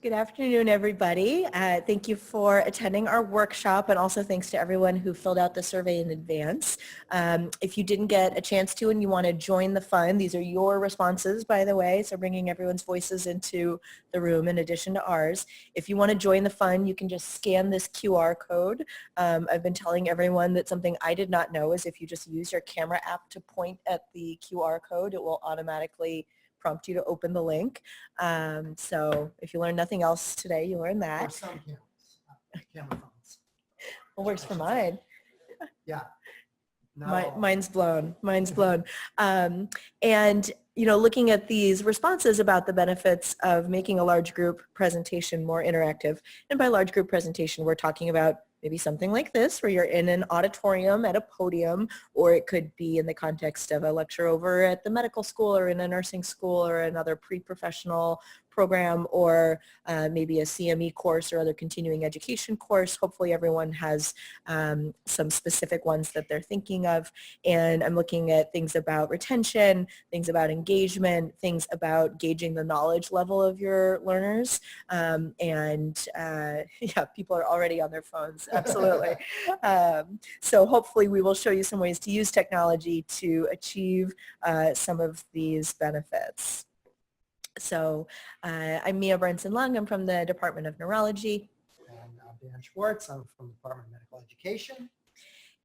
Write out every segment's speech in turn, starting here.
Good afternoon, everybody. Thank you for attending our workshop, and also thanks to everyone who filled out the survey in advance. If you didn't get a chance to and you want to join the fun, these are your responses, by the way, so bringing everyone's voices into the room in addition to ours. If you want to join the fun, you can just scan this QR code. I've been telling everyone that something I did not know is if you just use your camera app to point at the QR code, it will automatically prompt you to open the link. So if you learn nothing else today, you learn that. Or some cameras, camera phones. It works for mine. Yeah. Mine's blown. Mine's blown. And looking at these responses about the benefits of making a large group presentation more interactive, and by large group presentation, we're talking about maybe something like this, where you're in an auditorium at a podium, or it could be in the context of a lecture over at the medical school or in a nursing school or another pre-professional program, or maybe a CME course or other continuing education course. Hopefully everyone has some specific ones that they're thinking of. And I'm looking at things about retention, things about engagement, things about gauging the knowledge level of your learners. Yeah, people are already on their phones, absolutely. So hopefully we will show you some ways to use technology to achieve some of these benefits. So I'm Mia Brenson-Lung. I'm from the Department of Neurology. And I'm Dan Schwartz. I'm from the Department of Medical Education.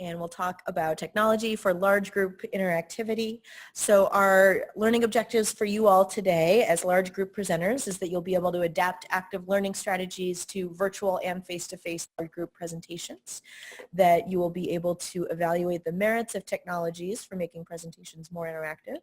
And we'll talk about technology for large group interactivity. So our learning objectives for you all today as large group presenters is that you'll be able to adapt active learning strategies to virtual and face-to-face large group presentations, that you will be able to evaluate the merits of technologies for making presentations more interactive,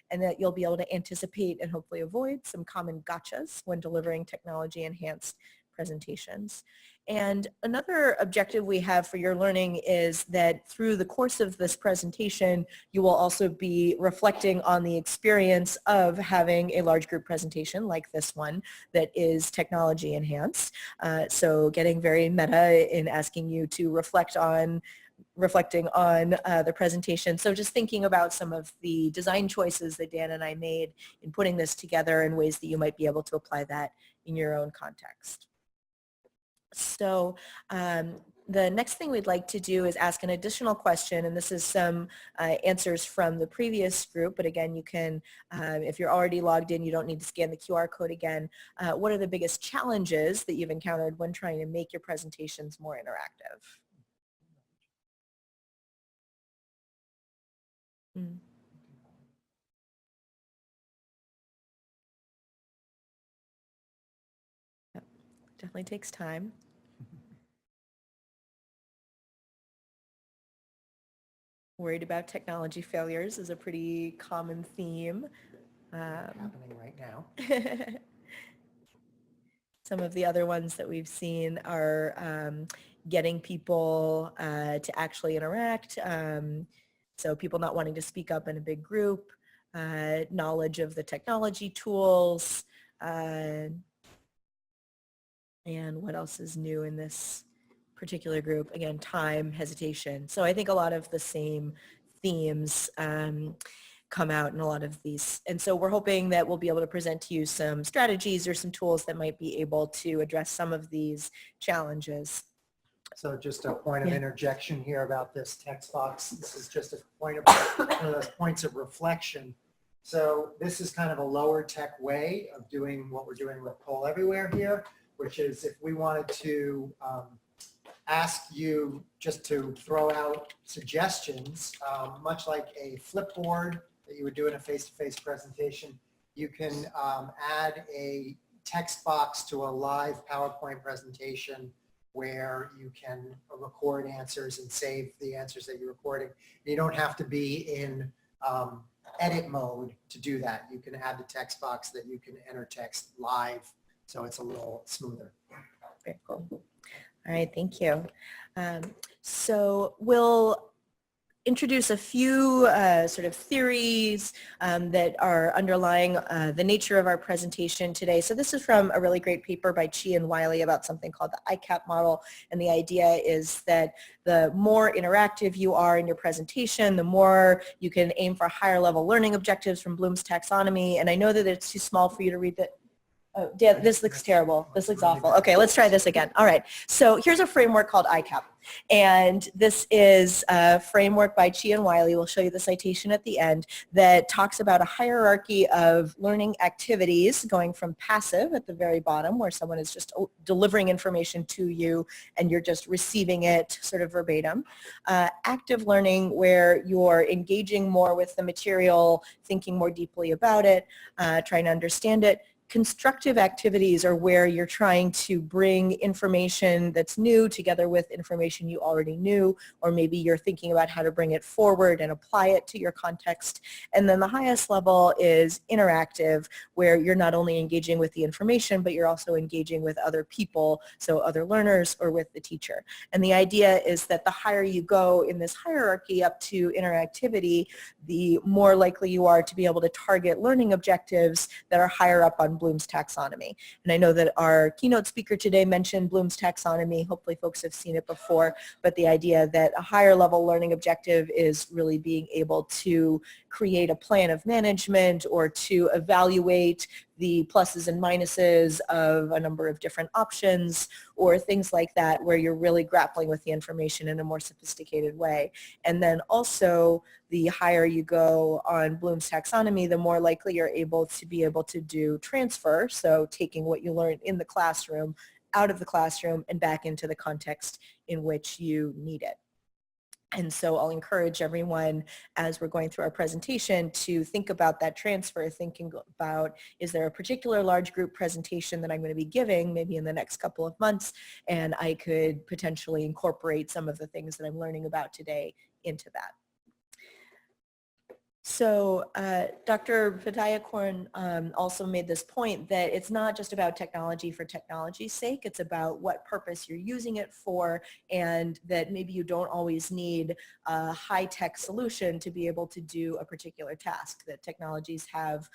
and that you'll be able to anticipate and hopefully avoid some common gotchas when delivering technology-enhanced presentations. And another objective we have for your learning is that through the course of this presentation, you will also be reflecting on the experience of having a large group presentation like this one that is technology enhanced. So getting very meta in asking you to reflecting on the presentation. So just thinking about some of the design choices that Dan and I made in putting this together and ways that you might be able to apply that in your own context. So the next thing we'd like to do is ask an additional question, and this is some answers from the previous group, but again, you can, if you're already logged in, you don't need to scan the QR code again. What are the biggest challenges that you've encountered when trying to make your presentations more interactive? Yep. Definitely takes time. Worried about technology failures is a pretty common theme. Happening right now. Some of the other ones that we've seen are getting people to actually interact. So people not wanting to speak up in a big group, knowledge of the technology tools, and what else is new in this particular group? Again, time, hesitation. So I think a lot of the same themes come out in a lot of these. And so we're hoping that we'll be able to present to you some strategies or some tools that might be able to address some of these challenges. So just a point of interjection here about this text box. This is just a point of one of those points of reflection. So this is kind of a lower tech way of doing what we're doing with PollEverywhere here, which is if we wanted to ask you just to throw out suggestions, much like a flipboard that you would do in a face-to-face presentation, you can add a text box to a live PowerPoint presentation where you can record answers and save the answers that you're recording. You don't have to be in edit mode to do that. You can add the text box that you can enter text live, so it's a little smoother. Very cool. All right, thank you. So we'll introduce a few sort of theories that are underlying the nature of our presentation today. So this is from a really great paper by Chi and Wiley about something called the ICAP model. And the idea is that the more interactive you are in your presentation, the more you can aim for higher level learning objectives from Bloom's taxonomy. And I know that it's too small for you to read the Oh, Dan, this looks terrible. This looks awful. Okay, let's try this again. All right. So here's a framework called ICAP. And this is a framework by Chi and Wiley. We'll show you the citation at the end that talks about a hierarchy of learning activities going from passive at the very bottom where someone is just delivering information to you and you're just receiving it sort of verbatim. Active learning where you're engaging more with the material, thinking more deeply about it, trying to understand it. Constructive activities are where you're trying to bring information that's new together with information you already knew, or maybe you're thinking about how to bring it forward and apply it to your context. And then the highest level is interactive, where you're not only engaging with the information, but you're also engaging with other people, so other learners or with the teacher. And the idea is that the higher you go in this hierarchy up to interactivity, the more likely you are to be able to target learning objectives that are higher up on Bloom's taxonomy. And I know that our keynote speaker today mentioned Bloom's taxonomy. Hopefully folks have seen it before, but the idea that a higher level learning objective is really being able to create a plan of management or to evaluate the pluses and minuses of a number of different options or things like that, where you're really grappling with the information in a more sophisticated way. And then also the higher you go on Bloom's taxonomy, the more likely you're able to do transfer, so taking what you learned in the classroom out of the classroom and back into the context in which you need it. And so I'll encourage everyone as we're going through our presentation to think about that transfer, thinking about, is there a particular large group presentation that I'm going to be giving maybe in the next couple of months, and I could potentially incorporate some of the things that I'm learning about today into that. So Dr. Vadayakorn also made this point that it's not just about technology for technology's sake. It's about what purpose you're using it for, and that maybe you don't always need a high-tech solution to be able to do a particular task, that technologies have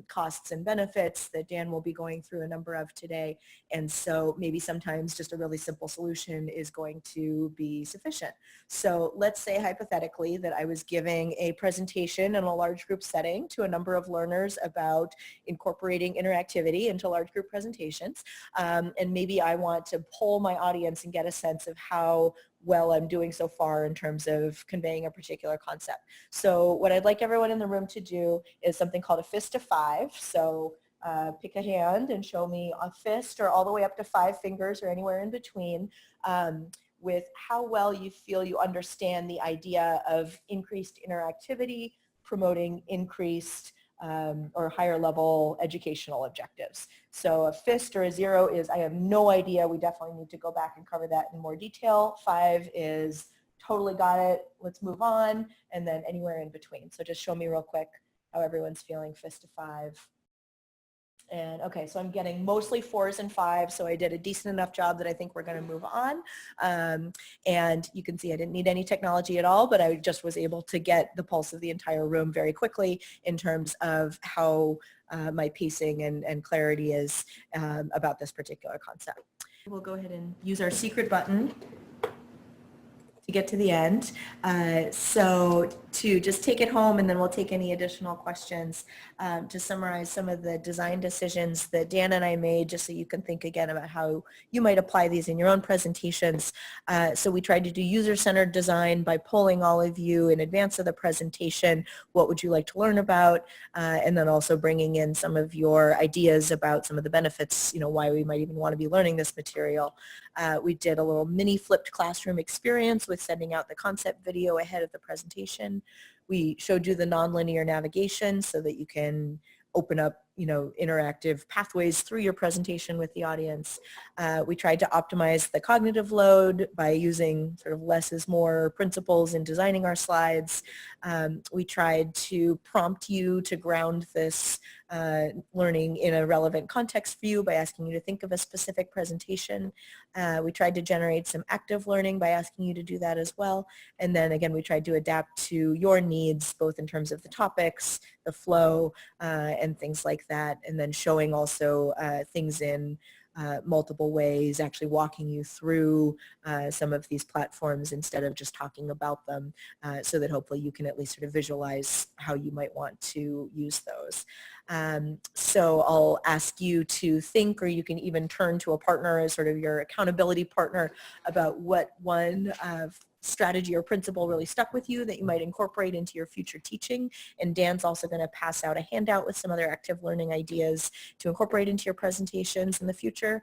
costs and benefits that Dan will be going through a number of today. And so maybe sometimes just a really simple solution is going to be sufficient. So let's say hypothetically that I was giving a presentation in a large group setting to a number of learners about incorporating interactivity into large group presentations. And maybe I want to poll my audience and get a sense of how well I'm doing so far in terms of conveying a particular concept. So what I'd like everyone in the room to do is something called a fist of 5. So pick a hand and show me a fist or all the way up to 5 fingers or anywhere in between, with how well you feel you understand the idea of increased interactivity, promoting increased or higher level educational objectives. So a fist or a 0 is, I have no idea, we definitely need to go back and cover that in more detail. 5 is, totally got it, let's move on, and then anywhere in between. So just show me real quick how everyone's feeling, fist of 5. And okay, so I'm getting mostly 4s and 5s, so I did a decent enough job that I think we're going to move on. And you can see I didn't need any technology at all, but I just was able to get the pulse of the entire room very quickly in terms of how my pacing and clarity is about this particular concept. We'll go ahead and use our secret button to get to the end. So to just take it home, and then we'll take any additional questions, to summarize some of the design decisions that Dan and I made, just so you can think again about how you might apply these in your own presentations. So we tried to do user-centered design by polling all of you in advance of the presentation, what would you like to learn about, and then also bringing in some of your ideas about some of the benefits, why we might even want to be learning this material. We did a little mini flipped classroom experience with sending out the concept video ahead of the presentation. We showed you the nonlinear navigation so that you can open up, interactive pathways through your presentation with the audience. We tried to optimize the cognitive load by using sort of less is more principles in designing our slides. We tried to prompt you to ground this learning in a relevant context for you by asking you to think of a specific presentation. We tried to generate some active learning by asking you to do that as well. And then again, we tried to adapt to your needs, both in terms of the topics, the flow, and things like that. And then showing also things in multiple ways, actually walking you through some of these platforms instead of just talking about them, so that hopefully you can at least sort of visualize how you might want to use those. So I'll ask you to think, or you can even turn to a partner as sort of your accountability partner about what one strategy or principle really stuck with you that you might incorporate into your future teaching. And Dan's also going to pass out a handout with some other active learning ideas to incorporate into your presentations in the future.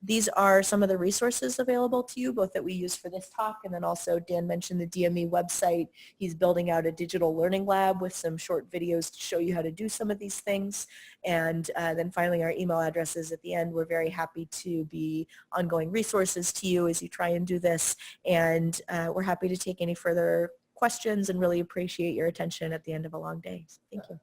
These are some of the resources available to you, both that we use for this talk, and then also Dan mentioned the DME website. He's building out a digital learning lab with some short videos to show you how to do some of these things. And then finally, our email addresses at the end. We're very happy to be ongoing resources to you as you try and do this. And we're happy to take any further questions and really appreciate your attention at the end of a long day. Thank you.